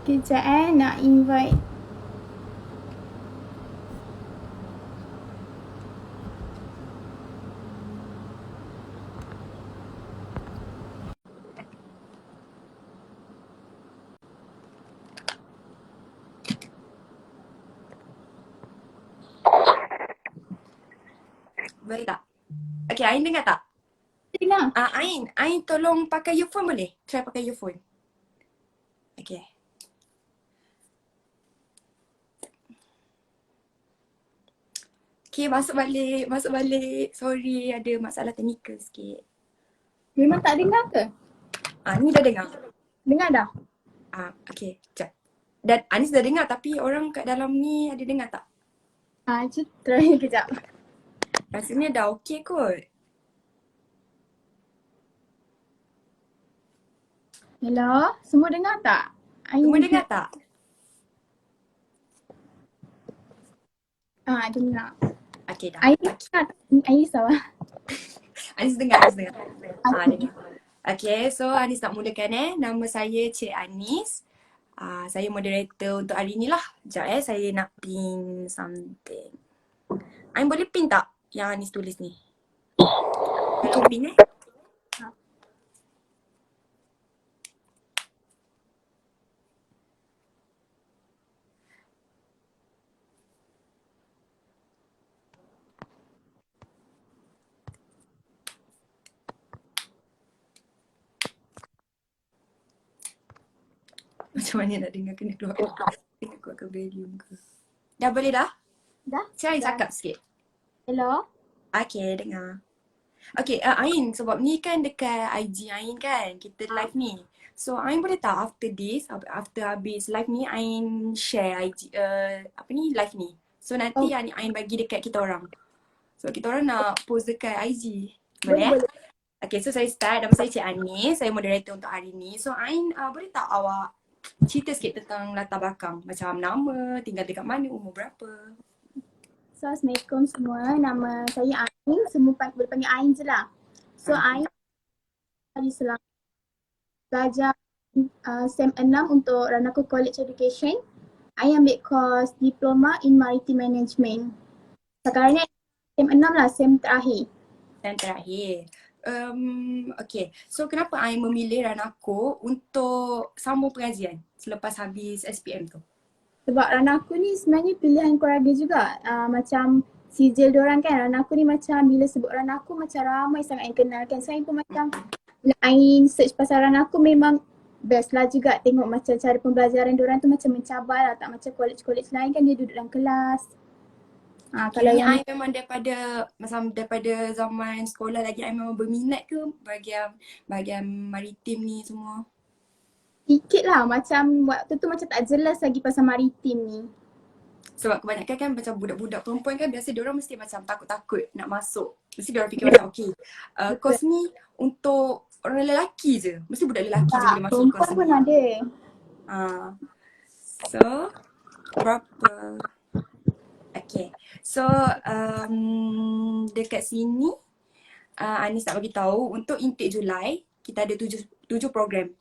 Kejap nak invite. Boleh tak? Okay, Ain dengar tak? Dengar. Ain tolong pakai earphone boleh? Try pakai earphone. Okay. Okay, masuk balik. Sorry, ada masalah teknikal sikit. Memang tak dengar ke? Ni dah dengar. Dengar dah? Okay, sekejap. Dan Anis dah dengar tapi orang kat dalam ni ada dengar tak? Cik try kejap. Rasanya dah okay kot. Hello, semua dengar tak? Semua dengar tak? Dengar. Okay dah. Ain dengar tak? Ain risau lah. Anis dengar. Dengar. Okay, so Anis nak mulakan Nama saya Cik Anis. Saya moderator untuk hari ni lah. Sekejap saya nak pin something. Ain boleh pin tak yang Anis tulis ni? Tolong pin Macam mana nak dengar, kena keluarkan volume ke? Dah boleh dah? Dah? Saya cakap sikit. Hello? Okay, dengar. Okay, Ain, sebab ni kan dekat IG Ain kan, kita live ni. So, Ain boleh tak after this, after habis live ni, Ain share IG, live ni. So, nanti Ain bagi dekat kita orang. So, kita orang nak post dekat IG. Boleh? Okay, so saya start. Nama saya Cik Anis. Saya moderator untuk hari ni. So, Ain boleh tak awak cerita sikit tentang latar belakang? Macam nama, tinggal dekat mana, umur berapa? So, Assalamualaikum semua. Nama saya Ain. Semua boleh panggil Ain je lah. So, Ain dari Selangor. Belajar SEM 6 untuk Ranako College Education. Ain ambil course Diploma in Maritime Management. Sekarang ni SEM 6 lah, SEM terakhir. Okay, so kenapa Ain memilih Ranako untuk sambung pengajian selepas habis SPM tu? Sebab Ranako ni sebenarnya pilihan keluarga juga. Macam sijil diorang kan, Ranako ni macam bila sebut Ranako macam ramai sangat yang kenal kan. Saya pun macam bila Ain search pasal Ranako memang best lah juga tengok macam cara pembelajaran diorang tu macam mencabar lah. Tak macam college-college lain kan dia duduk dalam kelas. Kalau yang Ain memang daripada zaman sekolah lagi Ain memang berminat ke bahagian maritim ni semua? Sikit lah, macam waktu tu macam tak jelas lagi pasal maritim ni. Sebab kebanyakan kan macam budak-budak perempuan kan biasa diorang mesti macam takut-takut nak masuk. Mesti diorang fikir macam okay, course ni untuk orang lelaki je. Mesti budak lelaki je boleh masuk course ni. Perempuan pun ada. So, berapa? Okay, so dekat sini Anis nak bagi tahu untuk intake Julai kita ada 7 program.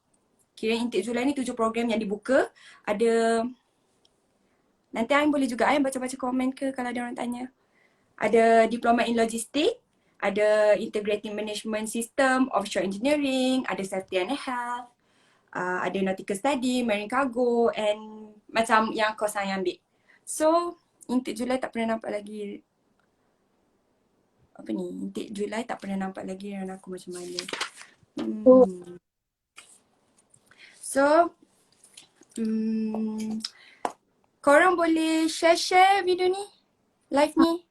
Kira intake Julai ni 7 program yang dibuka. Ada, nanti Ain boleh juga Ain baca-baca komen ke kalau ada orang tanya. Ada Diploma in Logistics, ada Integrating Management System, Offshore Engineering, ada Safety and Health, ada Nautical Study, Marine Cargo and macam yang course Ain ambil. So, intake Julai tak pernah nampak lagi intake Julai tak pernah nampak lagi Ranako macam mana. So, korang boleh share video ni, live ni.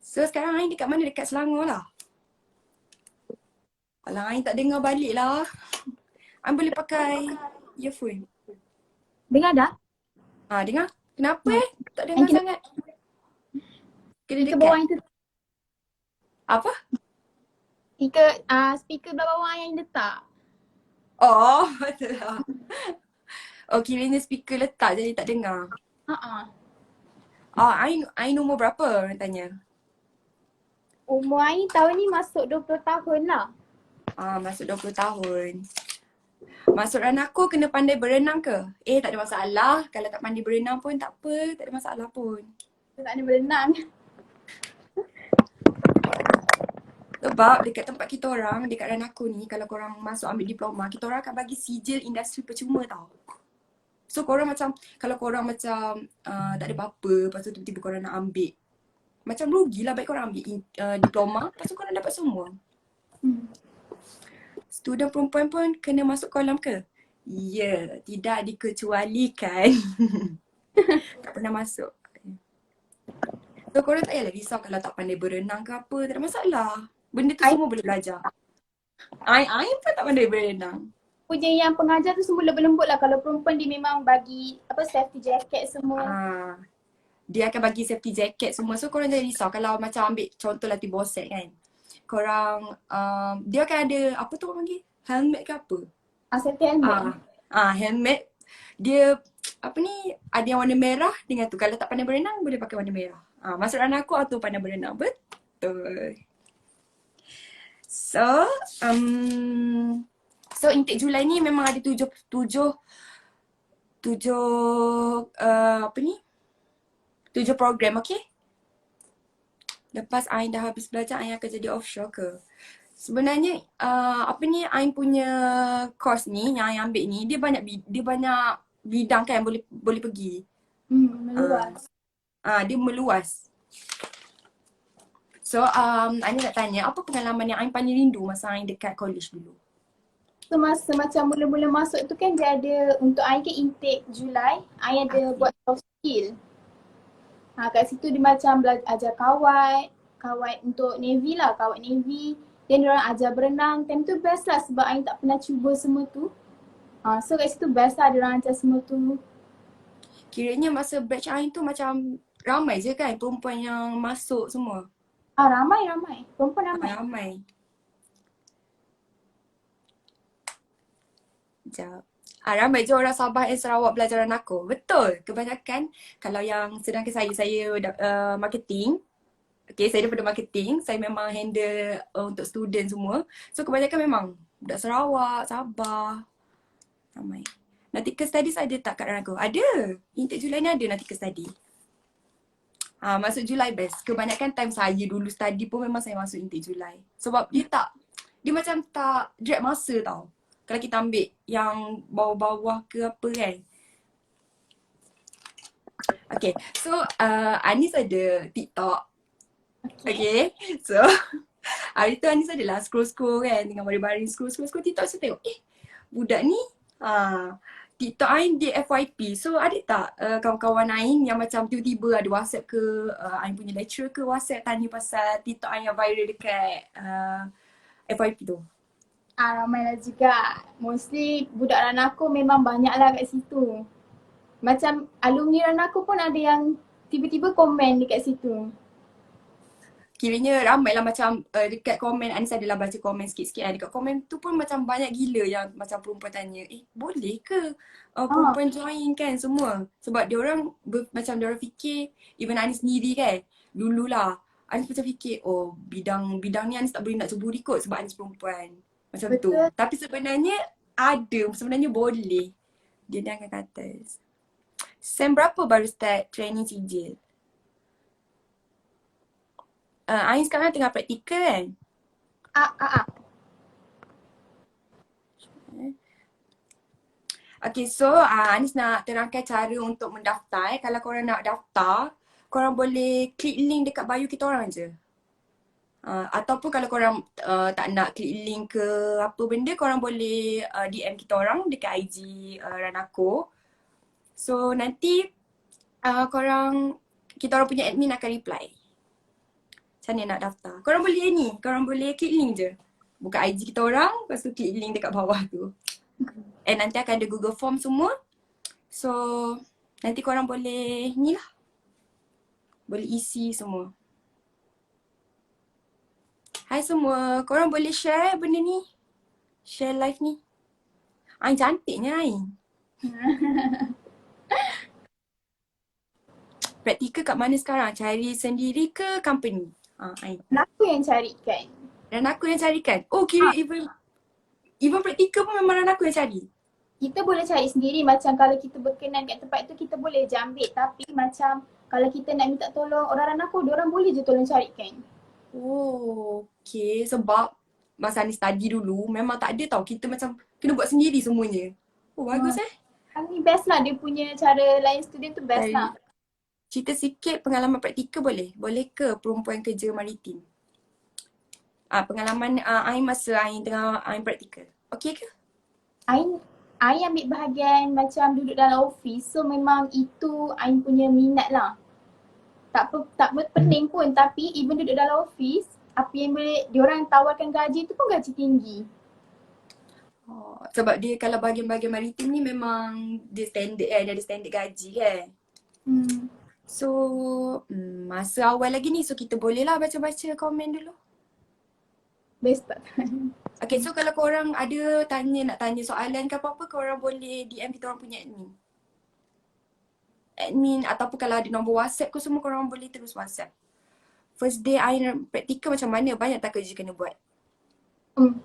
So, sekarang Ain dekat mana? Dekat Selangor lah. Alah, Ain tak dengar balik lah. Ain boleh pakai earphone. Dengar dah? Dengar? Kenapa tak dengar sangat? Kena dekat. Bawah yang Apa? Speaker bawah yang letak. Oh, betul lah. Oh, kiranya speaker letak jadi tak dengar. Ain umur berapa orang tanya? Umur Ain tahun ni masuk 20 tahun lah. Masuk 20 tahun. Masuk Ranako kena pandai berenang ke? Tak ada masalah. Kalau tak pandai berenang pun tak apa. Tak ada masalah pun. Tak ada berenang. Sebab dekat tempat kita orang, dekat Ranako ni, kalau korang masuk ambil diploma, kita orang akan bagi sijil industri percuma tau. So korang macam, kalau korang macam tak ada apa-apa, lepas tu tiba-tiba korang nak ambil, macam rugilah baik korang ambil diploma, lepas tu korang dapat semua. Student perempuan pun kena masuk kolam ke? Ya, tidak dikecualikan. Tak pernah masuk. So korang tak payahlah risau kalau tak pandai berenang ke apa, tak ada masalah. Benda tu semua boleh belajar. I pun tak pandai berenang. Punya yang pengajar tu semua lembut-lembut lah. Kalau perempuan dia memang bagi apa safety jacket semua. Dia akan bagi safety jacket semua. So korang jangan risau kalau macam ambil contohlah Tibosek kan. Korang, dia akan ada, apa tu orang panggil? Helmet ke apa? Safety helmet. Helmet. Dia, apa ni, ada yang warna merah dengan tu. Kalau tak pandai berenang, boleh pakai warna merah. Masuk ranah aku auto pandai berenang. Betul. So, intake Julai ni memang ada tujuh program, okay? Lepas Ain dah habis belajar, Ain akan jadi offshore ke? Sebenarnya, Ain punya course ni, yang Ain ambil ni, dia banyak bidang kan yang boleh pergi. Meluas. Dia meluas. So, Ain nak tanya, apa pengalaman yang Ain paling rindu masa Ain dekat college dulu? So masa macam mula-mula masuk tu kan dia ada, untuk Ain kan intake Julai, Ain ada buat soft skill. Kat situ dia macam ajar kawat untuk Navy lah, kawat Navy. Then diorang ajar berenang, time tu best lah sebab Ain tak pernah cuba semua tu. So kat situ best lah diorang ajar semua tu. Kiranya masa batch Ain tu macam ramai je kan perempuan yang masuk semua? Ramai. Perempuan ramai. Ramai. Sekejap. Ramai je orang Sabah dan Sarawak belajar aku. Betul. Kebanyakan kalau yang sedangkan saya marketing. Okay, saya daripada marketing. Saya memang handle untuk student semua. So kebanyakan memang budak Sarawak, Sabah. Ramai. Nautical Studies ada tak kat Ranako? Ada. Intake Julai ni ada Nautical Study. Masuk Julai best. Kebanyakan time saya dulu study pun memang saya masuk intake Julai. Sebab dia macam tak drag masa tau. Kalau kita ambil yang bawah-bawah ke apa kan. Okay, so Anis ada TikTok. Okay, so hari tu Anis adalah scroll-scroll kan. Tengah baring-baring scroll TikTok. So tengok, budak ni TikTok Ain di FYP. So ada tak kawan-kawan Ain yang macam tiba-tiba ada WhatsApp ke Ain punya lecturer ke WhatsApp tanya pasal TikTok Ain yang viral dekat FYP tu? Ramai lah juga. Mostly budak Ranako memang banyak lah kat situ. Macam alumni Ranako pun ada yang tiba-tiba komen dekat situ. Kiranya ramai lah macam dekat komen, Anis adalah baca komen sikit-sikit kan. Dekat komen tu pun macam banyak gila yang macam perempuan tanya, boleh ke perempuan join kan semua. Sebab diorang macam diorang fikir, even Anis sendiri kan, dululah Anis macam fikir, bidang ni Anis tak boleh nak ceburi kot sebab Anis perempuan. Macam tu. Tapi sebenarnya sebenarnya boleh. Dia angkat ke atas. Sem berapa baru start training sijil? Ain sekarang tengah praktikal kan? Okay, so Anis nak terangkan cara untuk mendaftar. Kalau korang nak daftar, korang boleh klik link dekat bio kita orang je. Ataupun kalau korang tak nak klik link ke apa benda, korang boleh DM kita orang dekat IG Ranako. So nanti kita orang punya admin akan reply. Macam mana nak daftar. Korang boleh klik link je. Buka IG kita orang, lepas tu klik link dekat bawah tu. And nanti akan ada Google Form semua. So nanti korang boleh ni lah. Boleh isi semua. Hai semua, korang boleh share benda ni? Share live ni. Ain cantiknya Ain. Praktikal kat mana sekarang? Cari sendiri ke company? Ain. Dan aku yang carikan. Dan aku yang carikan? Oh kira even praktikal pun memang aku yang cari. Kita boleh cari sendiri, macam kalau kita berkenan kat tempat tu kita boleh je ambil, tapi macam kalau kita nak minta tolong orang Ranako, diorang boleh je tolong carikan. Oh, okay. Sebab masa ni study dulu memang tak ada tau. Kita macam kena buat sendiri semuanya. Oh, bagus Ni best lah, dia punya cara layan student tu best Dari lah. cerita sikit pengalaman praktikal boleh? Boleh ke perempuan kerja maritim? Pengalaman Ain masa Ain tengah Ain praktikal. Okey ke? Ain ambil bahagian macam duduk dalam office, so memang itu Ain punya minat lah. Tak pening pun, tapi even duduk dalam office, apa yang boleh diorang tawarkan gaji tu pun gaji tinggi. Oh, sebab dia kalau bahagian-bahagian maritim ni memang dia standard dia ada standard gaji kan. So, masa awal lagi ni, so kita boleh lah baca-baca komen dulu. Best tak? Okay, so kalau korang ada nak tanya soalan ke apa-apa, korang boleh DM kita orang punya admin. Admin ataupun kalau ada nombor WhatsApp ke semua, korang boleh terus WhatsApp. First day Ain praktikal macam mana? Banyak tak kerja kena buat?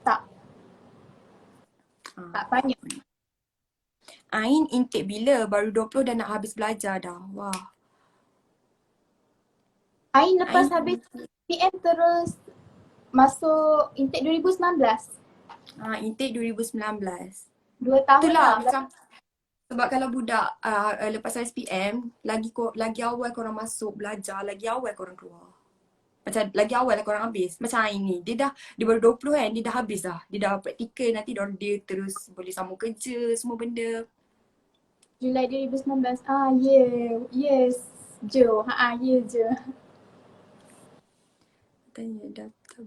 Tak. Tak banyak. Ain intake bila? Baru 20 dah nak habis belajar dah. Wah. Ain lepas habis PM terus masuk intake 2019. Intake 2019. 2 tahun Itulah lah. macam sebab kalau budak lepas SPM lagi awal korang masuk belajar, lagi awal korang keluar. Macam lagi awal lah korang habis. Macam Ain ni, dia baru 20 kan, dia dah habis dah. Dia dah praktikal, nanti dia terus boleh sambung kerja, semua benda. Julai 2019. Yes je. Je. Tanya daftar.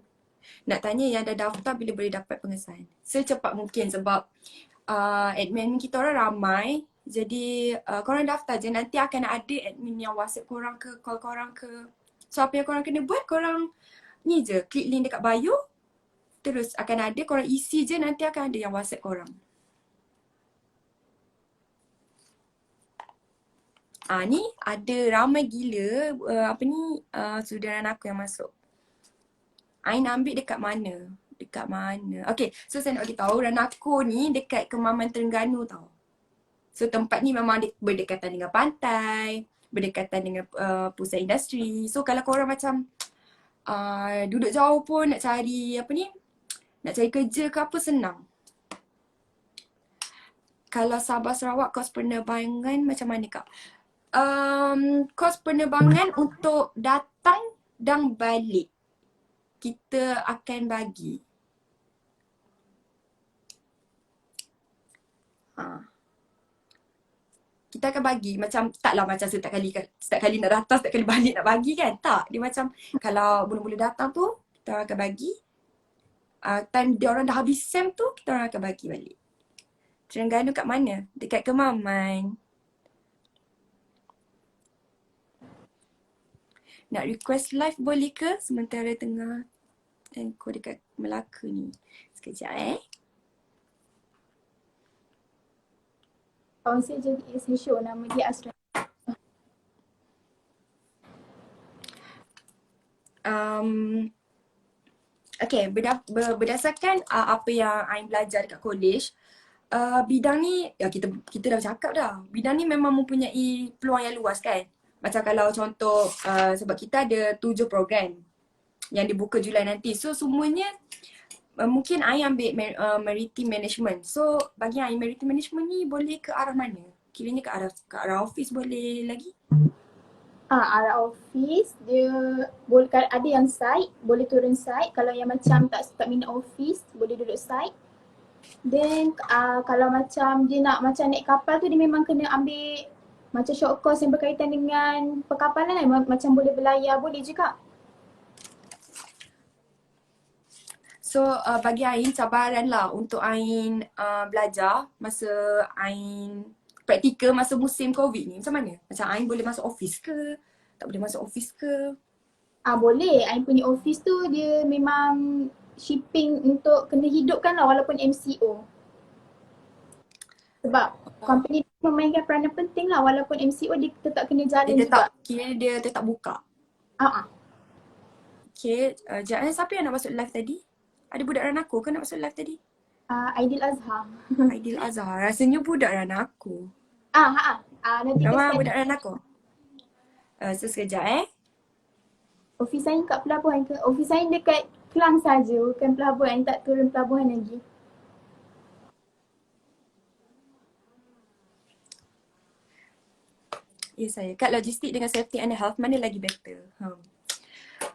Nak tanya yang dah daftar bila boleh dapat pengesahan? Secepat mungkin sebab admin kita orang ramai. Jadi korang daftar je, nanti akan ada admin yang WhatsApp korang ke, call korang ke. So apa yang korang kena buat, korang ni je, klik link dekat bio. Terus akan ada, korang isi je, nanti akan ada yang WhatsApp korang. Ni ada ramai gila saudara aku yang masuk. Ain ambil dekat mana? Okay, so saya nak beritahu Ranako ni dekat Kemaman Terengganu tau. So tempat ni memang berdekatan dengan pantai, berdekatan dengan pusat industri. So kalau korang macam duduk jauh pun nak cari nak cari kerja ke apa, senang. Kalau Sabah Sarawak kos penerbangan macam mana kak? Kos penerbangan untuk datang dan balik kita akan bagi. Kita akan bagi macam, taklah macam setiap kali nak datang, setiap kali balik nak bagi kan. Tak, dia macam kalau mula-mula datang tu, kita orang akan bagi. Time dia orang dah habis SEM tu, kita orang akan bagi balik. Terengganu kat mana? Dekat Kemaman. Nak request live boleh ke? Sementara tengah kau dekat Melaka ni. Sekejap Kawan saya jadi essential, nama dia Asra. Okay, berdasarkan apa yang Ain belajar dekat college, bidang ni, kita dah cakap dah. Bidang ni memang mempunyai peluang yang luas kan. Macam kalau contoh, sebab kita ada 7 program yang dibuka Julai nanti. So semuanya, mungkin Ain ambil maritime management. So bagi Ain, maritime management ni boleh ke arah mana? Kiranya ke arah office boleh lagi? Arah office, dia boleh, ada yang site, boleh turun site. Kalau yang macam tak minat office, boleh duduk site. Then kalau macam dia nak macam naik kapal tu, dia memang kena ambil macam short course yang berkaitan dengan perkapalan lah. Macam boleh berlayar, boleh juga. So bagi Ain cabaran lah untuk Ain belajar masa Ain praktikal masa musim COVID ni. Macam mana? Macam Ain boleh masuk office ke? Tak boleh masuk office ke? Boleh. Ain punya office tu dia memang shipping untuk kena hidupkan lah walaupun MCO. Sebab company memainkan peranan penting lah, walaupun MCO dia tetap kena jalan juga. Kira dia tetap buka? Okay, jangan siapa yang nak masuk live tadi? Ada budak Ranako ke nak masuk live tadi? Aidil Azhar. Aidil Azhar. Rasanya budak Rana aku. Nanti ke Nama scan. budak Rana aku. So sekejap Office saya kat pelabuhan ke? Office saya dekat Kelang saja, bukan pelabuhan, tak turun pelabuhan lagi. Ya saya. Kat logistik dengan safety and health, mana lagi better?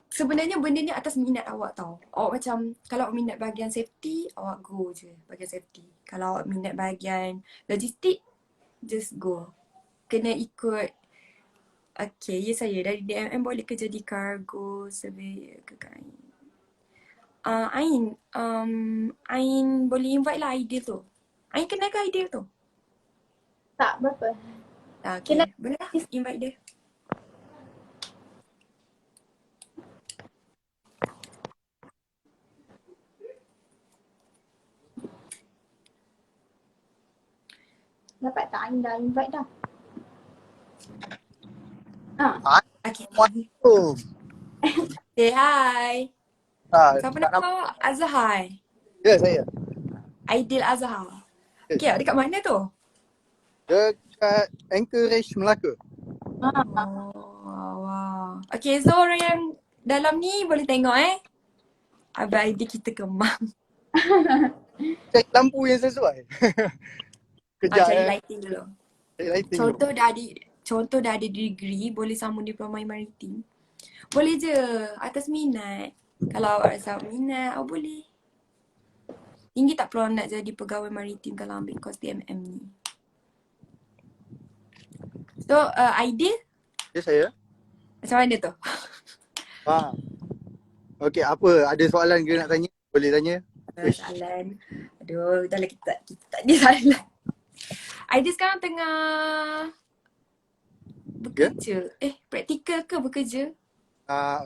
Sebenarnya benda ni atas minat awak tau. Awak macam, kalau awak minat bahagian safety, awak go je bahagian safety. Kalau awak minat bahagian logistik, just go. Kena ikut. Okay, ya saya. Dari DMM boleh ke jadi cargo surveyor ke kan? Ain boleh invite lah Aidil tu. Ain kenal ke Aidil tu? Tak berapa. Kena Okay, boleh lah invite dia. dapat tak? Ain dah invite dah. Okay. Assalamualaikum. Say hi. Siapa Tak nama nampak. kau? Azhar. Ya, saya. Aidil Azhar. Yes. Okay, dekat mana tu? Dekat Anchorage, Melaka. Oh, wow. Okay, so orang yang dalam ni boleh tengok Abang Aidil kita kemam. Cari lampu yang sesuai. Kejap Cari lighting dulu. Cari lighting dulu. Contoh dah ada degree, boleh sambung diploma maritim. Boleh je, atas minat. Kalau awak rasa minat, awak boleh. Tinggi tak peluang nak jadi pegawai maritim kalau ambil course DMM ni? So, Aidil, Ya, saya. macam mana tu? Okey, apa? Ada soalan ke nak tanya? Boleh tanya. Soalan. Aduh, dah lah kita tak ada soalan. Aidil sekarang tengah bekerja. Praktikal ke bekerja?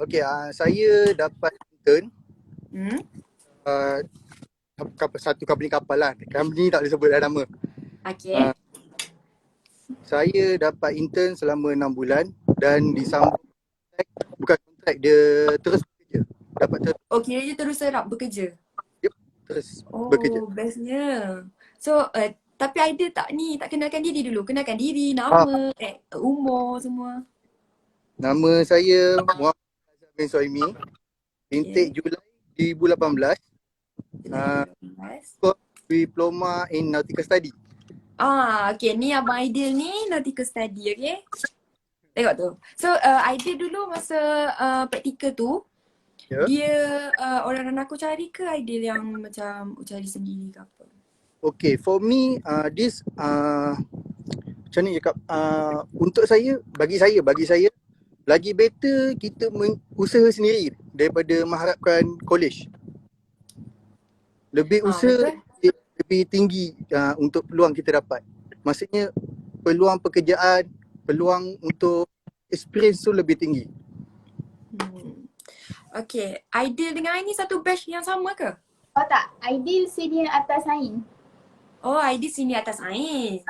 Okey, saya dapat intern satu company kapal lah. Company tak boleh sebut dah nama. Okay. Saya dapat intern selama 6 bulan dan disambung bukan kontrak, dia terus bekerja. Dapat terus. Oh, kiranya terus serap bekerja? Terus Oh, bekerja. bestnya. So, tapi Aidil tak kenalkan diri dulu. Kenalkan diri, nama, umur semua. Nama saya Muhammad Azhar bin Soimi. Intake Julai 2018. Diploma in Nautical Study. Okay. Ni Abang Aidil ni Nautical Study, okay? Tengok tu. So, Aidil dulu masa praktikal tu, dia orang aku cari ke Aidil yang macam cari sendiri ke apa? Okay, for me, this macam ni cakap, untuk saya, bagi saya, lagi better kita usaha sendiri daripada mengharapkan college. Lebih usaha, lebih tinggi untuk peluang kita dapat. Maksudnya peluang pekerjaan, peluang untuk experience tu lebih tinggi. Okay, Aidil dengan Ain ni satu batch yang sama ke? Oh tak, Aidil senior atas Ain. Oh, Aidil sini atas Ain.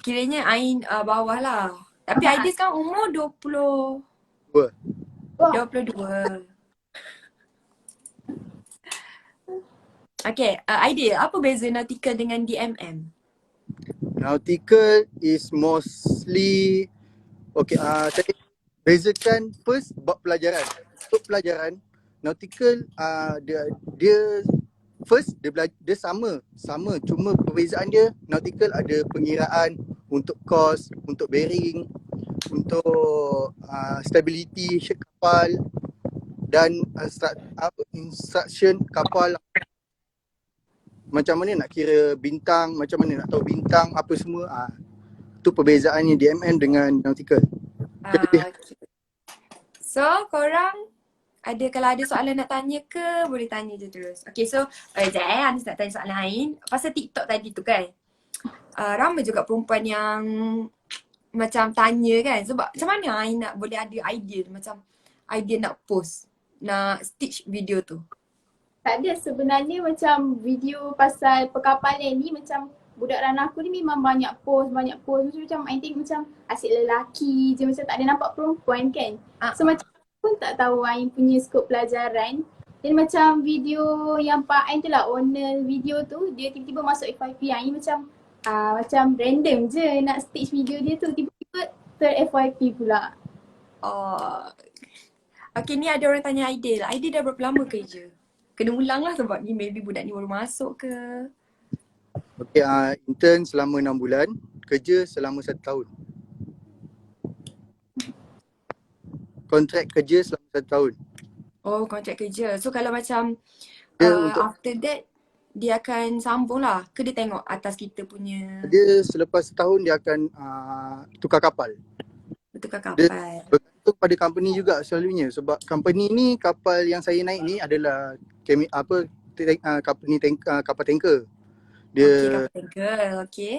Kiranya Ain bawah lah. Tapi Aidil sekarang umur 22. Okay, Aidil, apa beza nautical dengan DMM? Nautical is mostly, saya bezakan first bab pelajaran. Untuk pelajaran, nautical dia first dia sama cuma perbezaan dia, nautical ada pengiraan untuk cost, untuk bearing, untuk stability kapal dan instruction kapal, macam mana nak kira bintang, macam mana nak tahu bintang apa semua. Tu perbezaannya DMM dengan nautical. Okay. So korang kalau ada soalan nak tanya ke, boleh tanya je terus. Okay, so sekejap Anis nak tanya soalan lain. Pasal TikTok tadi tu kan, ramai juga perempuan yang macam tanya kan, sebab macam mana Ain nak boleh ada idea macam idea nak post, nak stitch video tu? Tak ada, sebenarnya macam video pasal perkapalan ni macam budak Rana aku ni memang banyak post. Macam I think macam asyik lelaki je, macam tak ada nampak perempuan kan. So macam pun tak tahu Ain punya skop pelajaran. Dan macam video yang Pak Ain tu lah, owner video tu, dia tiba-tiba masuk FYP. Yang ini macam random je nak stitch video dia tu, tiba-tiba ter-FYP pula. Oh, okay, ni ada orang tanya Aidil. Aidil dah berapa lama kerja? Kena ulang lah sebab ni maybe budak ni baru masuk ke. Okay, intern selama 6 bulan, kerja selama 1 tahun. Kontrak kerja selama 1 tahun. Oh, kontrak kerja. So kalau macam Dia untuk after that, dia akan sambung lah ke dia tengok atas kita punya dia selepas setahun dia akan tukar kapal. bertukar Dia kapal. bergantung pada company juga selalunya sebab company ni kapal yang saya naik ni adalah kapal tanker. Dia Okay, kapal tanker. Okay.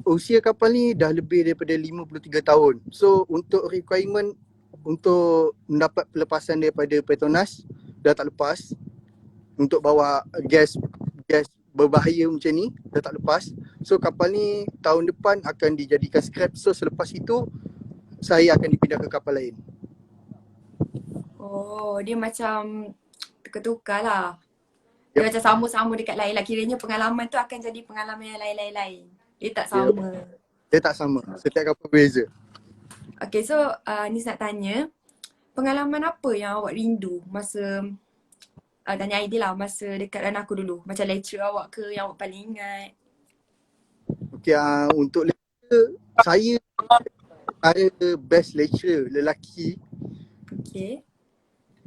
usia kapal ni dah lebih daripada 53 tahun. So untuk requirement untuk mendapat pelepasan daripada Petronas dah tak lepas. Untuk bawa gas berbahaya macam ni dah tak lepas. So kapal ni tahun depan akan dijadikan scrap. So selepas itu saya akan dipindah ke kapal lain. Oh, dia macam tukar-tukar lah. Dia Yep. macam sama-sama dekat lain lah. Kiranya pengalaman tu akan jadi pengalaman yang lain-lain. Dia tak Dia, sama. dia tak sama. Setiap kapal berbeza. Okay, so Nis nak tanya, pengalaman apa yang awak rindu masa, tanya Aidil lah, masa dekat Ranaku dulu? Macam lecturer awak ke yang awak paling ingat? Okay, untuk lecturer, saya ada best lecturer lelaki. Okay.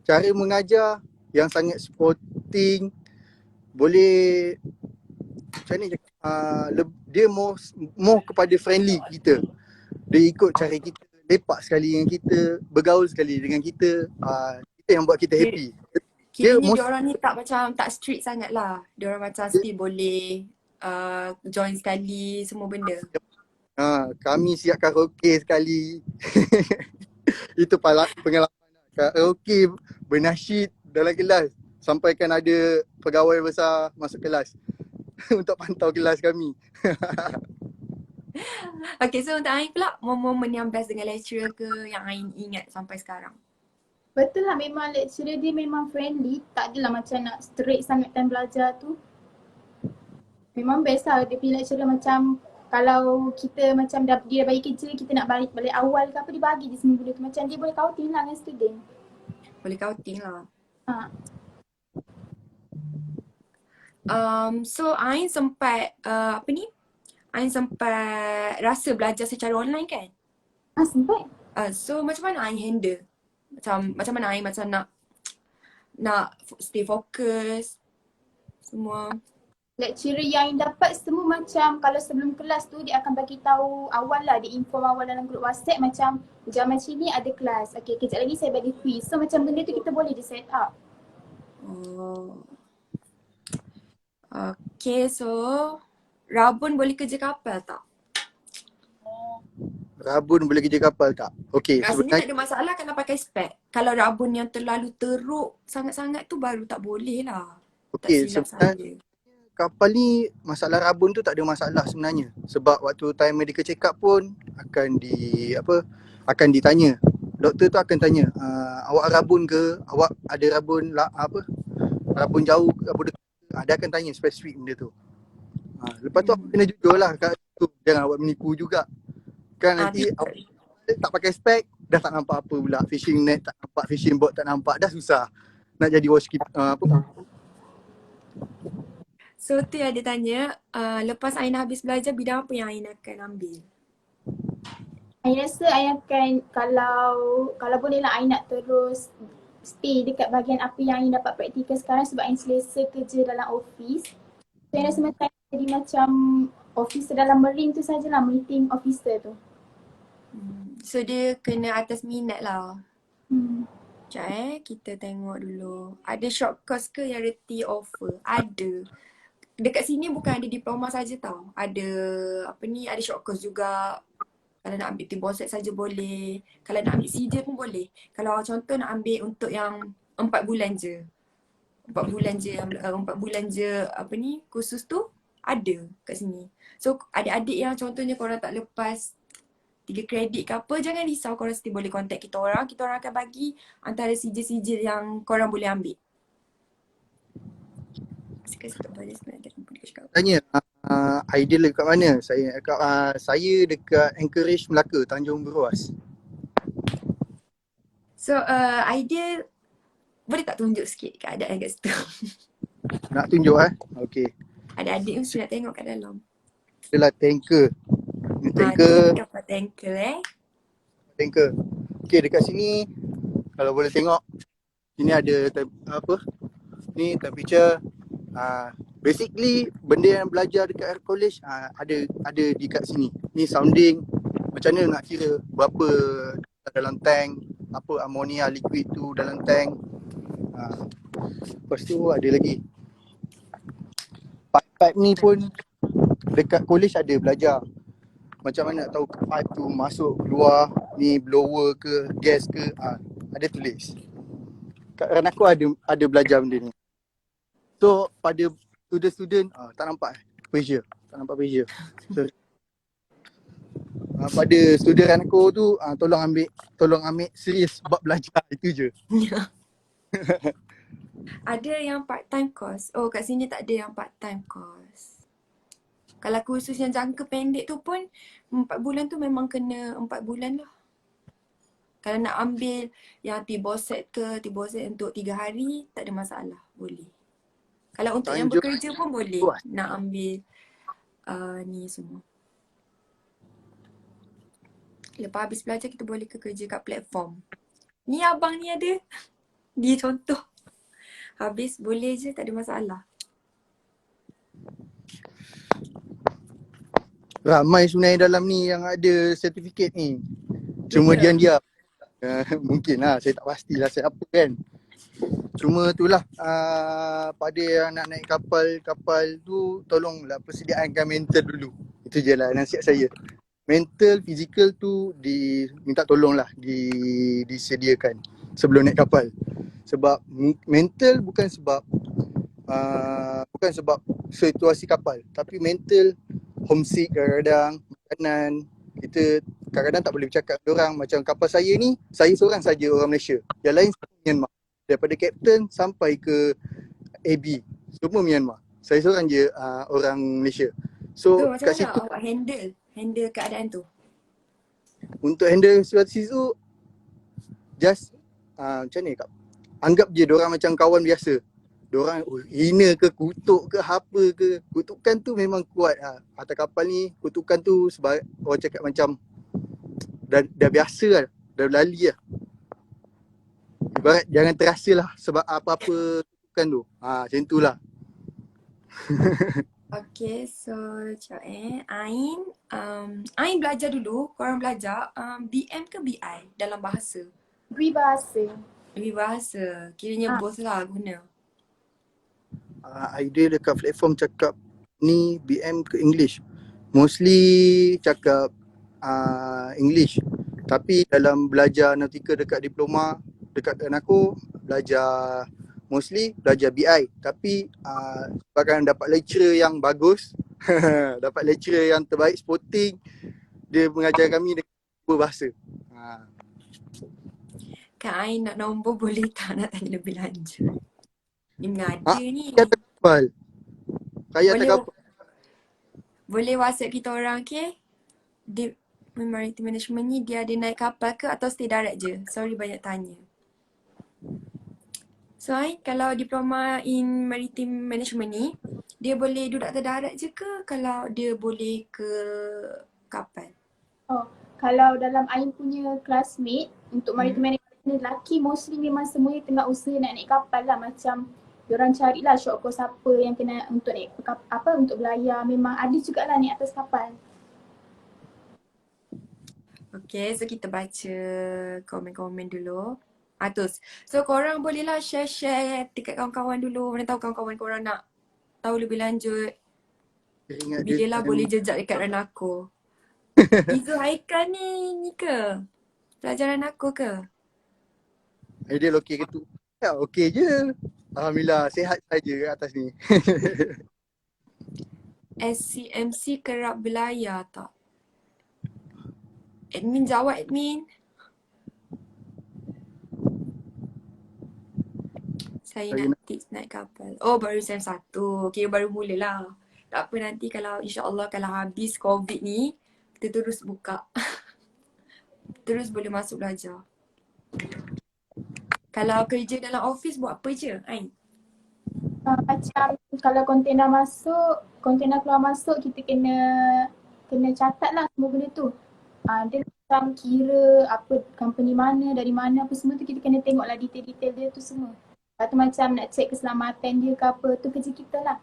Cara mengajar yang sangat supporting. Boleh macam ni cakap, dia more kepada friendly kita. Dia ikut cara kita, lepak sekali dengan kita, bergaul sekali dengan kita. Kita yang buat kita happy. Kiranya dia orang ni tak macam, tak strict sangat lah. Dia orang macam still boleh join sekali, semua benda. Kami siap karaoke sekali. Itu pengalaman karaoke, bernasyid dalam kelas. Sampaikan ada pegawai besar masuk kelas untuk pantau kelas kami. Okay, so untuk Ain pula, momen yang best dengan lecturer ke yang Ain ingat sampai sekarang? Betul lah, memang lecturer dia memang friendly. Tak adalah macam nak strict sangat time belajar tu. Memang best lah dia punya lecturer, macam kalau kita macam dia dah bagi kerja, kita nak balik awal ke apa, dia bagi je semua benda tu. Macam dia boleh counting lah dengan student. Boleh counting lah. Ha. So Ain sempat Ain sempat rasa belajar secara online kan? Sempat. So macam mana Ain handle? Macam mana Ain macam nak stay fokus semua? Lecturer yang dapat semua macam kalau sebelum kelas tu dia akan bagi tahu awal lah, dia inform awal dalam grup WhatsApp macam jam macam ni ada kelas. Okay, kejap lagi saya bagi quiz. So macam benda tu kita boleh di set up. Oh. Okay, so Rabun boleh kerja kapal tak? Rabun boleh kerja kapal tak? Okay, Rasanya tak ada masalah kalau pakai spek. Kalau rabun yang terlalu teruk sangat-sangat tu baru tak boleh lah. Okay, tak silap sebenarnya saya. kapal ni masalah rabun tu tak ada masalah sebenarnya. Sebab waktu time medical check up pun akan ditanya. Doktor tu akan tanya, awak rabun ke? Awak ada rabun rabun jauh ke? Rabun dekat? Dia akan tanya spesifik benda tu. Lepas tu awak kena jujur lah kat tu. Jangan awak menipu juga. Kan nanti awak tak pakai spek, dah tak nampak apa pula. Fishing net tak nampak, fishing board tak nampak. Dah susah nak jadi watchkeeper. So tu yang dia tanya, lepas Ain habis belajar, bidang apa yang Ain akan ambil? Ain rasa Ain akan, kalau boleh lah Ain nak terus stay dekat bahagian apa yang Ain dapat praktikal sekarang sebab Ain selesa kerja dalam office. So Ain rasa macam jadi macam officer dalam marine tu sajalah, meeting officer tu. So dia kena atas minat lah. Hmm. Sekejap kita tengok dulu. Ada short course ke yang reti offer? Ada. Dekat sini bukan ada diploma saja tau. Ada ada short course juga. Kalau nak ambil Timboset saja boleh. Kalau nak ambil CJ pun boleh. Kalau contoh nak ambil untuk yang 4 bulan je. 4 bulan je kursus tu ada kat sini. So adik-adik yang contohnya korang tak lepas 3 kredit ke apa, jangan risau, korang still boleh contact kita orang. Kita orang akan bagi antara sijil-sijil yang korang boleh ambil. Sekarang tak boleh sebenarnya tak boleh cakap. Tanya, ideal dekat mana? Saya dekat Anchorage Melaka, Tanjung Beruas. So idea, boleh tak tunjuk sikit keadaan kat situ? Nak tunjuk Okey. Adik-adik mesti nak tengok kat dalam. Adalah tanker. Ni Ni kapal tanker tanker. Okey, dekat sini kalau boleh tengok, sini ada ni temperature. Basically benda yang belajar dekat air college ada di kat sini. Ni sounding, macam mana nak kira berapa dalam tank, apa ammonia liquid tu dalam tank. Lepas tu ada lagi pipe ni pun dekat college ada belajar macam mana nak tahu pipe tu masuk keluar, ni blower ke gas ke, ada tulis. Kat Ranaku ada belajar benda ni. So pada student tak nampak pressure. Tak nampak pressure. So, pada student Ranaku tu tolong ambil serius bab belajar, itu je. Ada yang part time course. Oh, kat sini tak ada yang part time course. Kalau kursus yang jangka pendek tu pun 4 bulan tu memang kena 4 bulan lah. Kalau nak ambil yang T-BOSET untuk 3 hari, tak ada masalah, boleh. Kalau untuk yang bekerja pun boleh nak ambil ni semua. Lepas habis belajar kita boleh kerja kat platform. Ni abang ni ada. Dia contoh. Habis boleh je, tak ada masalah. Ramai sebenarnya dalam ni yang ada sertifikat ni. Cuma diam-diam. Mungkin lah, saya tak pastilah siapa kan. Cuma itulah, pada yang nak naik kapal tu, tolonglah persediaankan mental dulu. Itu je lah nasihat saya. Mental, fizikal tu minta tolonglah disediakan sebelum naik kapal. Sebab mental bukan sebab situasi kapal, tapi mental homesick kadang-kadang, makanan, kita kadang-kadang tak boleh bercakap dengan orang. Macam kapal saya ni, saya seorang saja orang Malaysia. Yang lain semua Myanmar. Daripada kapten sampai ke AB, semua Myanmar. Saya seorang je orang Malaysia. So macam kat mana situ awak handle keadaan tu? untuk handle situasi tu, just macam ni Kak, anggap je diorang macam kawan biasa. Diorang hina ke, kutuk ke, apa ke, kutukan tu memang kuat. Atas kapal ni kutukan tu sebab orang cakap macam dah biasa lah, dah berlali lah. Ibarat jangan terasa lah sebab apa-apa kutukan tu. Macam tu lah. Okay, so sekejap Ain belajar dulu, korang belajar BM ke BI dalam bahasa? Bahasa. Kiranya both lah guna. Idea dekat platform cakap ni BM ke English. Mostly cakap English. Tapi dalam belajar nautika dekat diploma, dekat aku belajar mostly belajar BI. Tapi sebabkan dapat lecturer yang bagus, dapat lecturer yang terbaik sporting, dia mengajar kami dengan dua bahasa. Kak Ain nak nombor boleh tak nak tanya lebih lanjut? Ni mengada ni. Kata kapal. Boleh WhatsApp kita orang, okay? Maritime Management ni dia ada naik kapal ke atau stay direct je? Sorry banyak tanya. So kalau diploma in Maritime Management ni, dia boleh duduk atas darat je ke kalau dia boleh ke kapal? Kalau dalam Ain punya classmate untuk Maritime Management lelaki, mostly memang semuanya tengah usaha nak naik kapal lah. Macam diorang carilah short course apa yang kena untuk naik untuk belayar. Memang ada jugalah naik atas kapal. Okay, so kita baca komen-komen dulu. Terus. So korang bolehlah share dekat kawan-kawan dulu. Mana tahu kawan-kawan korang nak tahu lebih lanjut. Bila lah boleh jejak dekat Ranako. Izu Haikal ni ke? Pelajaran aku ke? Ideal okey ke tu? Ya, okey je. Alhamdulillah, sihat saja kat atas ni. SCMC kerap belayar tak? Admin jawab admin. Saya Saya nak nak tips naik kapal. Oh baru sem 1. Kira baru mulalah. Tak apa nanti kalau insyaAllah kalau habis COVID ni, kita terus buka. Terus boleh masuk belajar. Kalau kerja dalam office buat apa je, Ain? Macam kalau kontainer masuk, kontainer keluar masuk, kita kena catat lah semua benda tu. Dia macam kira apa company mana, dari mana apa semua tu kita kena tengok lah detail-detail dia tu semua. Lepas tu macam nak check keselamatan dia ke apa tu kerja kita lah.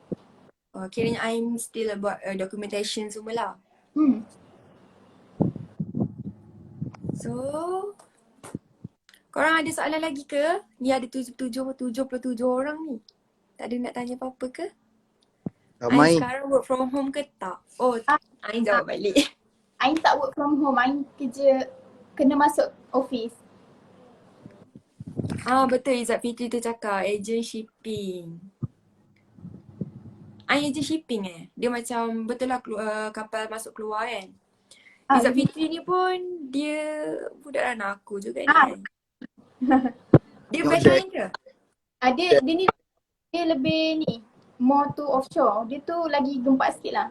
Oh, kiranya Ain still buat documentation semua lah. So, korang ada soalan lagi ke? Ni ada 77 orang ni. Tak ada nak tanya apa-apa ke? Ain ramai. sekarang work from home ke tak? Oh, Ain jawab balik. Ain tak work from home, Ain kerja kena masuk office. Betul Izzat Fitri tu cakap, agent shipping. Ain agent shipping Dia macam betul lah kapal masuk keluar kan? Izzat Fitri ni pun dia budak anak aku juga ni kan? Dia Tengok best share. Ain ke? Dia lebih ni, more to offshore. Dia tu lagi gempak sikit lah.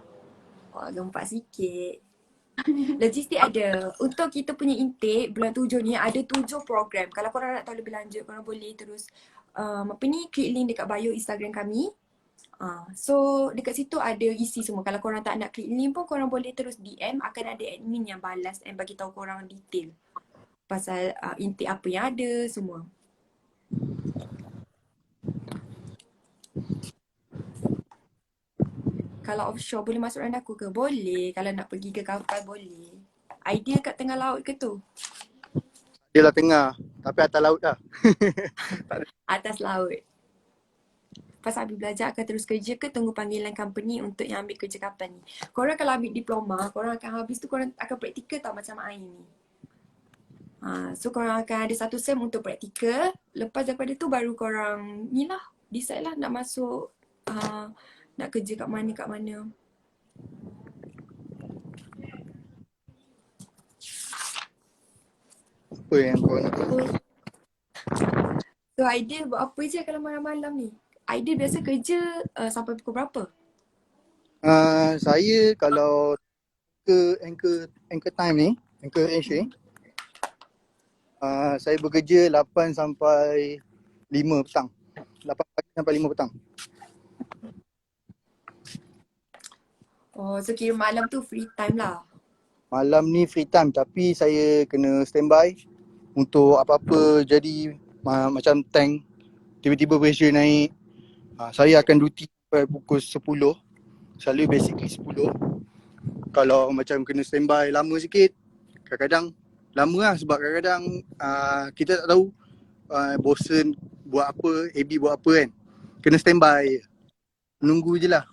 Wah, gempak sikit. Logistik ada. Untuk kita punya intake bulan 7 ni ada 7 program. Kalau korang nak tahu lebih lanjut, korang boleh terus klik link dekat bio Instagram kami. So dekat situ ada isi semua. Kalau korang tak nak klik link pun korang boleh terus DM. Akan ada admin yang balas and bagi tahu korang detail pasal intake apa yang ada semua. Kalau offshore boleh masuk dengan aku ke? Boleh. Kalau nak pergi ke kapal boleh. Idea kat tengah laut ke tu? Dia lah tengah, tapi atas laut dah. Atas laut. Pas habis belajar akan terus kerja ke tunggu panggilan company untuk yang ambil kerja kapal ni? Korang kalau ambil diploma, korang akan habis tu korang akan praktikal tau macam Ain ni. So korang akan ada 1 sem untuk praktikal. Lepas daripada tu baru korang ni lah, decide lah nak masuk nak kerja kat mana. Apa yang kau nak tahu? So Aidil buat apa je kalau malam-malam ni? Aidil biasa kerja sampai pukul berapa? Saya kalau ke anchor time ni, anchor Asia, saya bekerja 8 sampai 5 petang. 8 pagi sampai 5 petang. Oh, so kira malam tu free time lah. Malam ni free time tapi saya kena standby untuk apa-apa jadi macam tank tiba-tiba pressure naik. Saya akan duty sampai pukul 10. Selalu basically 10. Kalau macam kena standby lama sikit, kadang-kadang lama lah sebab kadang-kadang kita tak tahu bosen buat apa, AB buat apa kan. Kena standby. Menunggu je lah.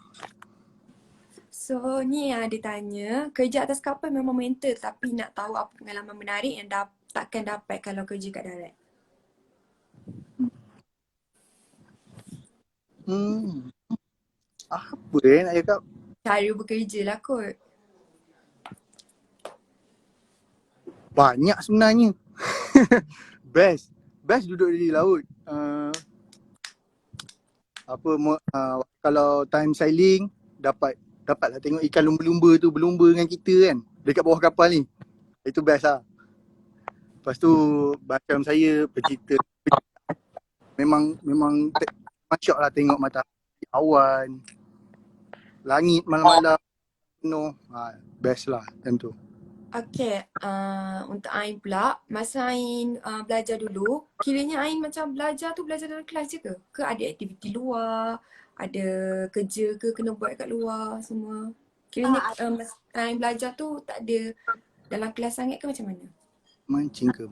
So ni yang dia tanya, kerja atas kapal memang mental tapi nak tahu apa pengalaman menarik yang takkan dapat kalau kerja kat darat. Apa nak cakap? Cara bekerja lah kot. Banyak sebenarnya. Best duduk di laut. Kalau time sailing dapatlah tengok ikan lumba-lumba tu berlumba dengan kita kan dekat bawah kapal ni. Itu best lah. Lepas tu macam saya bercerita memang syok lah tengok matahari, awan, langit malam-malam penuh. Best lah tentu. Okay, untuk Ain pula, masa Ain belajar dulu, kiranya Ain macam belajar dalam kelas je ke? Ke ada aktiviti luar, ada kerja ke kena buat kat luar semua? Kiranya masa Ain belajar tu tak ada dalam kelas sangat ke macam mana? Mancing ke?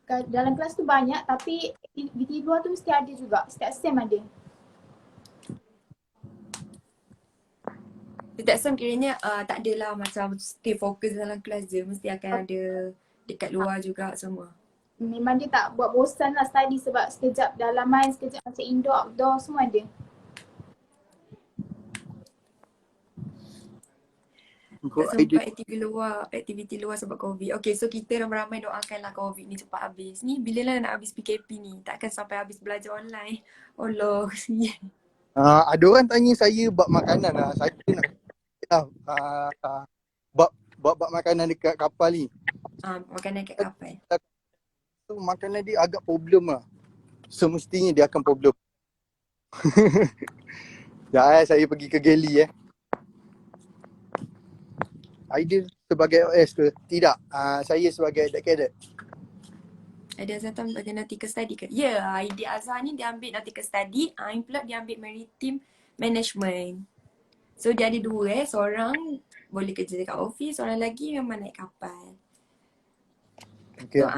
Dalam kelas tu banyak tapi aktiviti luar tu mesti ada juga. Setiap sem ada. Setiap sem kiranya tak adalah macam stay fokus dalam kelas je. Mesti akan ada dekat luar juga semua. Memang dia tak buat bosan lah study sebab sekejap dalaman, sekejap macam indoor, outdoor semua ada. Kau Tak idea. sempat aktiviti luar sebab COVID. Okay, so kita ramai-ramai doakanlah COVID ni cepat habis. Ni bila lah nak habis PKP ni? Takkan sampai habis belajar online. Allah, kesian. Ada orang tanya saya bab makanan lah. Saya nak lah. Bab makanan dekat kapal ni. Makanan kat kapal. So, makanan dia agak problem lah. Semestinya dia akan problem. Saya pergi ke galley Idea sebagai OS ke? Tidak. Saya sebagai cadet. Ada Azhar bagi nautical study ke? Ya, Aidil Azhar ni dia ambil nautical study. Ain pula dia ambil maritime management. So dia ada dua seorang boleh kerja dekat office, seorang lagi memang naik kapal. Okay, So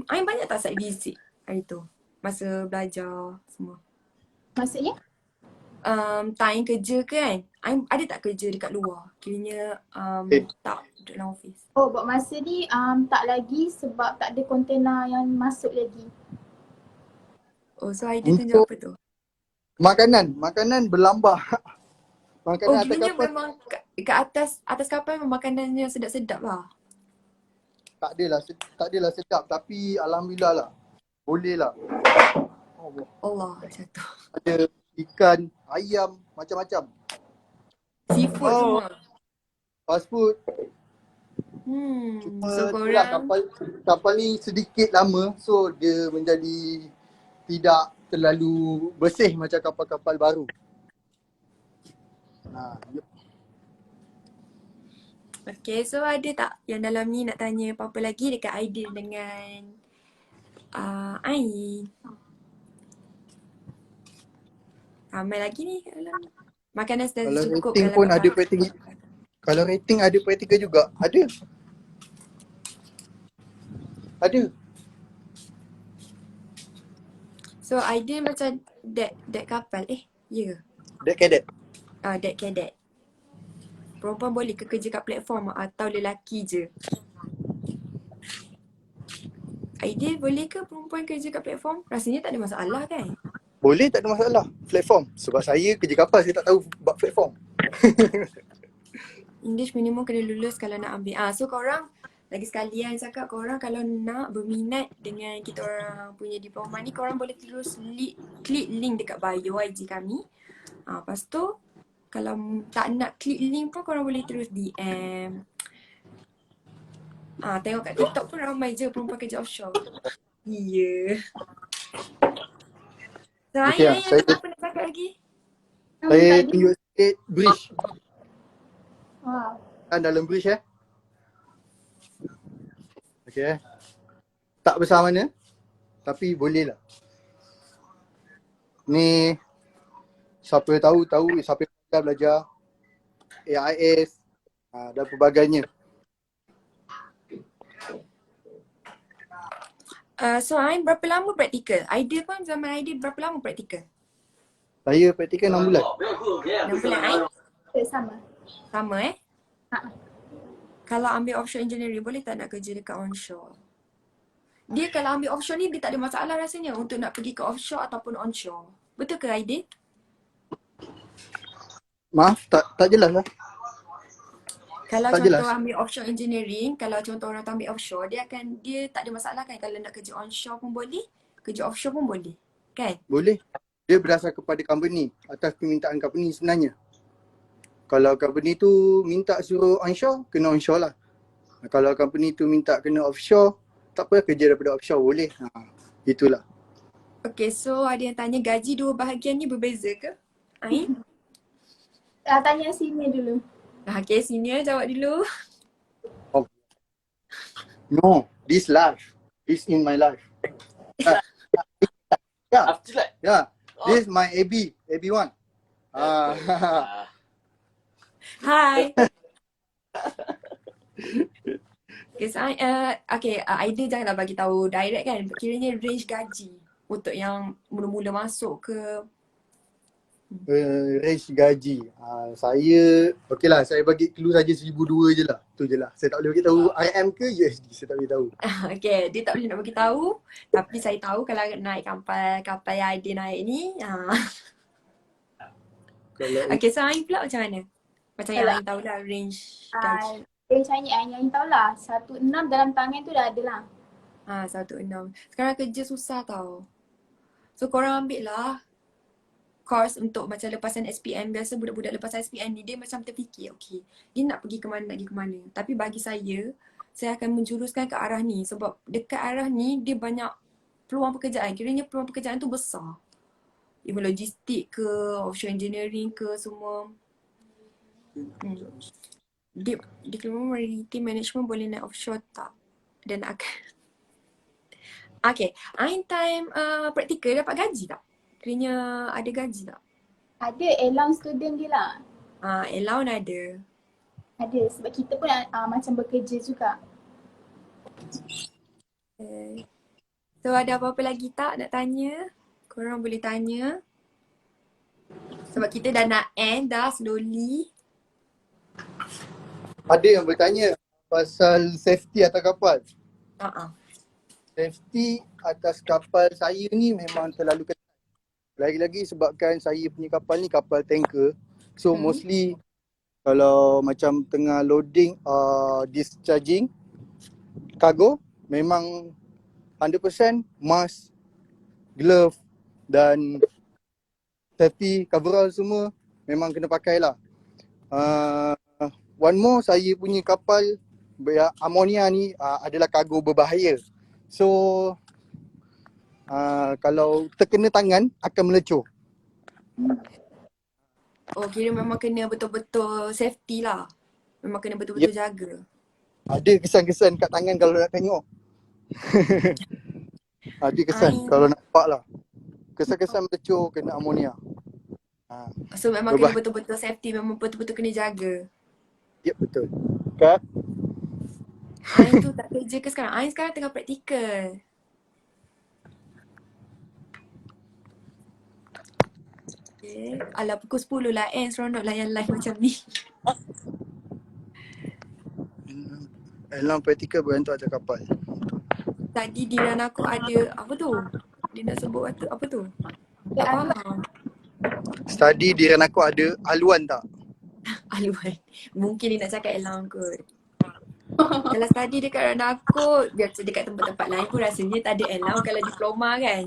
Ain banyak tak site visit hari tu? Masa belajar semua. Maksudnya? Time kerja kan? Ain ada tak kerja dekat luar? Kiranya tak duduk dalam office. Oh, buat masa ni tak lagi sebab tak ada kontena yang masuk lagi. Oh, so Aidil tunjuk apa tu? Makanan berlambak. Makanan Oh, atas kiranya kapal memang kat atas kapal memang makanannya sedap-sedap lah. tak adalah sedap tapi alhamdulillah lah. Boleh lah. Allah, jatuh. Ada ikan, ayam, macam-macam. Seafood semua. Fast food. So So itulah korang kapal ni sedikit lama so dia menjadi tidak terlalu bersih macam kapal-kapal baru. Okay, so ada tak yang dalam ni nak tanya apa-apa lagi dekat Aidil dengan Ain? Ramai lagi ni kat dalam ni. Makanan sudah Kalau cukup rating dalam pun kapal. ada praktikal. Kalau rating ada praktikal juga. Ada. So Aidil macam dek kapal. Ya. Deck cadet. Dek cadet. Perempuan boleh ke kerja kat platform atau lelaki je? Aidil boleh ke perempuan kerja kat platform? Rasanya tak ada masalah kan? Boleh, tak ada masalah. Platform. Sebab saya kerja kapal, saya tak tahu bab platform. English minimum kena lulus kalau nak ambil. So korang lagi sekalian cakap korang kalau nak berminat dengan kita orang punya diploma ni, korang boleh terus klik link dekat bio IG kami. Lepas tu kalau tak nak klik link pun korang boleh terus DM. Tengok kat TikTok pun ramai je perempuan kerja offshore. Ya. So Okay, Ain ada apa nak cakap lagi? Saya Tadi. tunjuk sikit bridge. Wow. Dalam bridge Okay tak besar mana tapi boleh lah. Ni siapa tahu siapa yang dah belajar AIS dan pelbagainya. So Ain berapa lama praktikal? Aidil pun zaman Aidil berapa lama praktikal? Saya praktikal 6 bulan. 6 bulan Ain? Sama. Sama Ha. Kalau ambil offshore engineering boleh tak nak kerja dekat onshore? Dia kalau ambil offshore ni dia tak ada masalah rasanya untuk nak pergi ke offshore ataupun onshore. Betul ke Aidil? Maaf, tak jelas lah. Kalau Tak contoh jelas. ambil offshore engineering, kalau contoh orang tu ambil offshore, dia tak ada masalah kan kalau nak kerja onshore pun boleh, kerja offshore pun boleh. Kan? Boleh. Dia berdasar kepada company, atas permintaan company sebenarnya. Kalau company tu minta suruh onshore, kena onshore lah. Kalau company tu minta kena offshore, tak apa kerja daripada offshore boleh. Itulah. Okay, so ada yang tanya gaji dua bahagian ni berbeza ke? Ain? Tanya sini dulu. Okay, senior jawab dulu. No, this life is in my life. Yeah. Afterlife. Yeah. This my AB1. Hai. Okay, so Aidil janganlah bagi tahu direct kan. Kiranya range gaji untuk yang mula-mula masuk ke. Range gaji. Saya okeylah, saya bagi clue saja 1,200 je lah. Tu je lah. Saya tak boleh bagi tahu RM ke USD, saya tak boleh tahu. Okay, dia tak boleh nak bagi tahu. Tapi saya tahu kalau naik kapal yang Aidil naik ni. Kalau Okay, so Ain pula macam mana? Macam yang Alah, Ain tahu lah range gaji. Ain tahulah 1.6 dalam tangan tu dah ada lah. 1.6. Sekarang kerja susah tau. So korang ambil lah course untuk macam lepasan SPM. Biasa budak-budak lepasan SPM ni dia macam terfikir, okay, dia nak pergi ke mana, nak pergi ke mana. Tapi bagi saya akan menjuruskan ke arah ni. Sebab dekat arah ni dia banyak peluang pekerjaan. Kiranya peluang pekerjaan tu besar. Even logistik ke, offshore engineering ke, semua. Diploma Maritime Management boleh naik offshore tak? Dan akan okay, Ain time praktikal dapat gaji tak? Kiranya ada gaji tak? Ada allowance student dia lah. Allowance ada. Ada sebab kita pun macam bekerja juga. Okay. So ada apa-apa lagi tak nak tanya? Korang boleh tanya. Sebab kita dah nak end dah slowly. Ada yang bertanya pasal safety atas kapal. Safety atas kapal saya ni memang terlalu ketat. Lagi-lagi sebabkan saya punya kapal ni kapal tanker. So mostly kalau macam tengah loading discharging cargo, memang 100% mask, glove dan safety coverall semua memang kena pakai lah. One more, saya punya kapal amonia ni adalah kargo berbahaya. So kalau terkena tangan akan melecur. Oh, kira memang kena betul-betul safety lah. Memang kena betul-betul jaga. Ada kesan-kesan kat tangan kalau nak tengok. Ada kesan kalau nak nampak lah. Kesan-kesan melecur kena amonia. So memang kena betul-betul safety, memang betul-betul kena jaga. Ya, betul. Kak? Ain tu tak kerja ke sekarang? Ain sekarang tengah praktikal. Okay. Alah, pukul 10 lah seronok lah yang live macam ni. Dalam praktikal berantuk atas kapal. Tadi diran aku ada, apa tu? Dia nak sebut apa tu? Tak faham. Study diran aku ada haluan tak? Haluan. Mungkin dia nak cakap elang kot. Kalau study dekat rana aku, biasa dekat tempat-tempat lain pun rasanya tak ada allowance kalau diploma kan.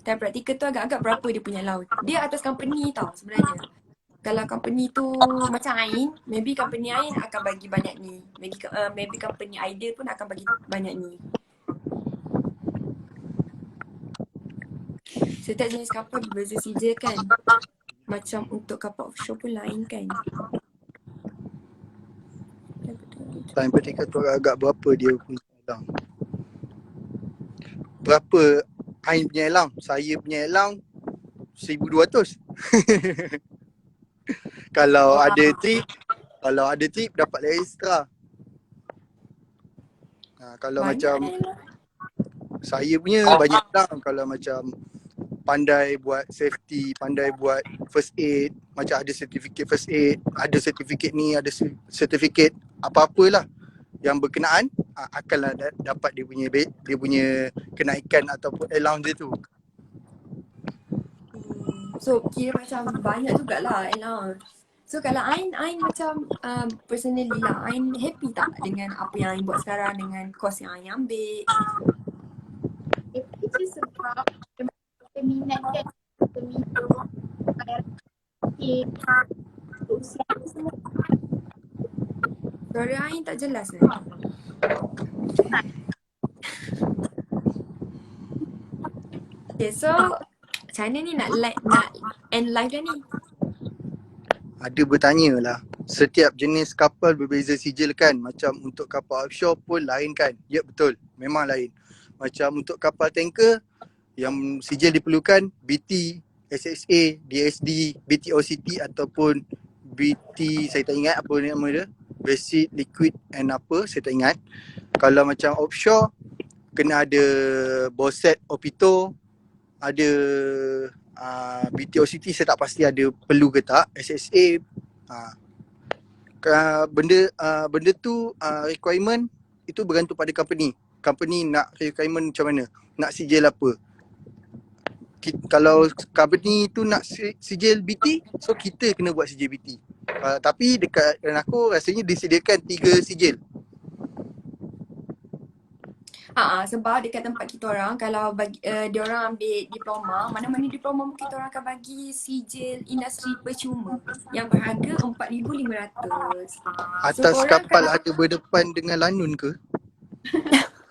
Time praktikal tu agak-agak berapa dia punya allowance. Dia atas company tau sebenarnya. Kalau company tu macam Ain, maybe company Ain akan bagi banyak ni. Maybe company Idea pun akan bagi banyak ni. Setiap jenis kapal berbeza saja kan. Macam untuk kapal offshore pun lain kan. Time praktikal tu agak berapa dia punya elang? Berapa Ain punya elang? Saya punya elang 1,200. Kalau ada trip dapat lagi extra. Kalau Banyak macam saya punya banyak elang. Kalau macam pandai buat safety, pandai buat first aid, macam ada sertifikat first aid, ada sertifikat ni, ada sertifikat apa-apalah yang berkenaan, akanlah dapat dia punya kenaikan ataupun allowance dia tu. So kira macam banyak jugalah allowance. So kalau Ain macam personally lah, Ain happy tak dengan apa yang Ain buat sekarang, dengan course yang Ain ambil? Happy je sebab peminat kan. Peminat bayar usia semua. Suara Ain tak jelas kan? Okay, so macam mana ni nak end live dah ni? Ada bertanya lah, setiap jenis kapal berbeza sijil kan? Macam untuk kapal offshore pun lain kan? Ya, betul, memang lain. Macam untuk kapal tanker yang sijil diperlukan BT, SSA, DSD, BTOCT ataupun BT, saya tak ingat apa nama dia, Basic Liquid and apa, saya tak ingat. Kalau macam offshore kena ada Boset Opito, ada BTOCT saya tak pasti ada perlu ke tak. SSA benda tu requirement itu bergantung pada company. Company nak requirement macam mana, nak sijil apa. kalau company tu nak sijil BT, so kita kena buat sijil BT. Tapi dekat aku rasanya disediakan 3 sijil. Sebab dekat tempat kita orang kalau bagi dia orang ambil diploma, mana-mana diploma pun kita orang akan bagi sijil industri percuma yang berharga 4,500. So Atas korang kapal kalau ada berdepan dengan lanun ke?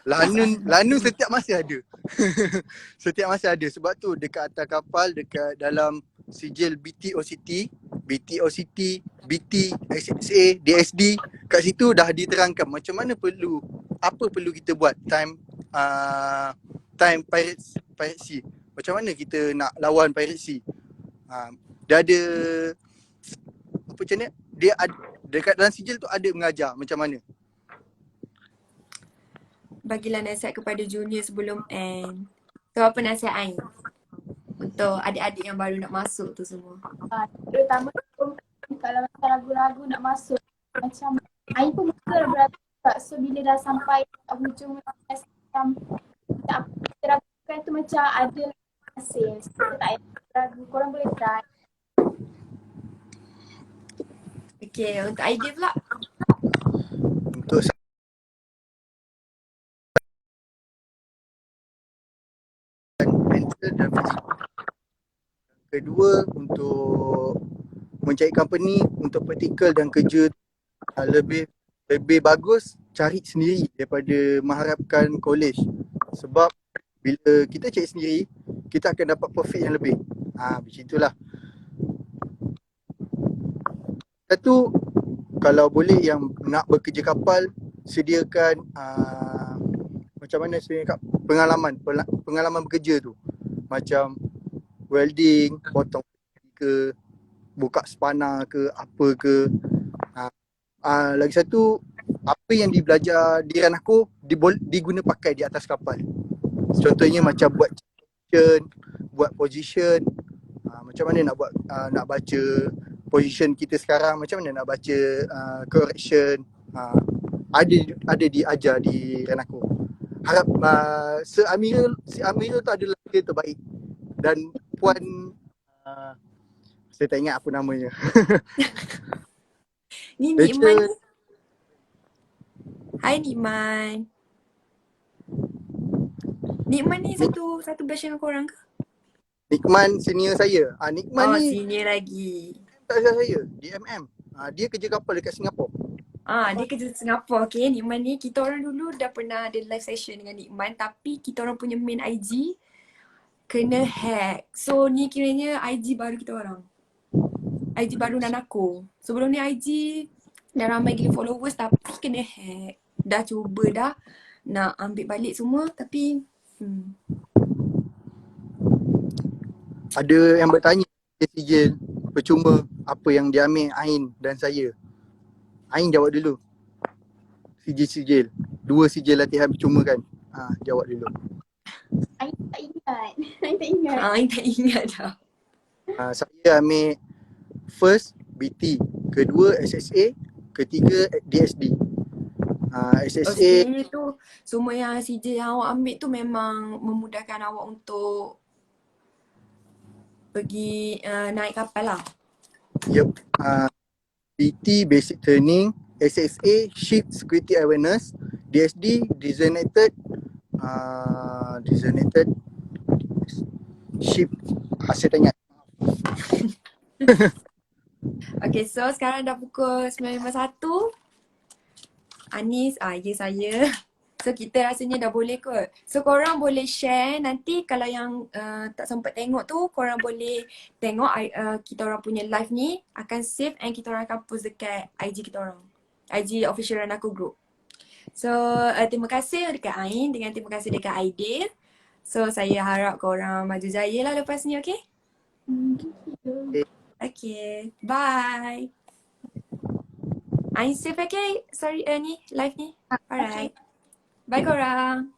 Lanun setiap masa ada. Setiap masa ada. Sebab tu dekat atas kapal, dekat dalam sijil BTOCT, BT, SSA, DSD, kat situ dah diterangkan macam mana apa perlu kita buat time piracy. Macam mana kita nak lawan piracy. Dia ada apa macam ni? Dia ada, dekat dalam sijil tu ada mengajar macam mana. bagilah nasihat kepada junior sebelum end. So apa nasihat Ain untuk adik-adik yang baru nak masuk tu semua? Terutama kalau macam ragu-ragu nak masuk, macam Ain pun mula ragu juga. So bila dah sampai hujung macam kita ragukan tu macam ada hasil. So tak payah ragu, korang boleh try. Okay, untuk idea pula? Untuk mental dan fizikal. Kedua, untuk mencari company untuk praktikal dan kerja lebih bagus cari sendiri daripada mengharapkan college. Sebab bila kita cari sendiri, kita akan dapat profit yang lebih. Begitulah. Satu, kalau boleh yang nak bekerja kapal, sediakan macam mana sediakan pengalaman bekerja tu. Macam welding, potong ke, buka spana ke, apa ke. Lagi satu, apa yang dibelajar di Ranako diguna pakai di atas kapal. Contohnya macam buat position, macam mana nak baca position kita sekarang, macam mana nak baca correction, ada diajar di Ranako. Harap si Amirul tu adalah dia terbaik, dan Puan saya tak ingat apa namanya. Ni Rachel. Nikman ni. Hai Nikman. Nikman ni satu batch dengan korang ke? Nikman senior saya. Nikman ni senior lagi. tak saya di MM. Dia kerja kapal dekat Singapura. Dia kerja Singapura. Okay, Nikman ni kita orang dulu dah pernah ada live session dengan Nikman, tapi kita orang punya main IG kena hack. So ni kiranya IG baru kita orang. IG baru Nanako. Sebelum ni IG dah ramai gila followers tapi kena hack. Dah cuba dah nak ambil balik semua tapi Ada yang bertanya sijil percuma apa yang diambil Ain dan saya. Ain jawab dulu. Sijil. 2 sijil latihan percuma kan? Jawab dulu. Ain tak ingat. Ain tak ingat dah. Saya ambil first BT, kedua SSA, ketiga DSD. SSA tu semua yang sijil yang awak ambil tu memang memudahkan awak untuk pergi naik kapal lah. Yep. BT basic training, SSA ship security awareness, DSD designated ship. Saya tak ingat. Okay, so sekarang dah pukul 9.51. Anis, ya saya. So kita rasanya dah boleh kot. So korang boleh share nanti kalau yang tak sempat tengok tu, korang boleh tengok kita orang punya live ni akan save and kita orang akan post dekat IG kita orang. IG official Ranako Group. So terima kasih dekat Ain dengan terima kasih dekat Aidil. So saya harap korang maju jaya lah lepas ni, okay? Okay, bye. Ain save okay? Sorry ni live ni. Alright. Bye korang.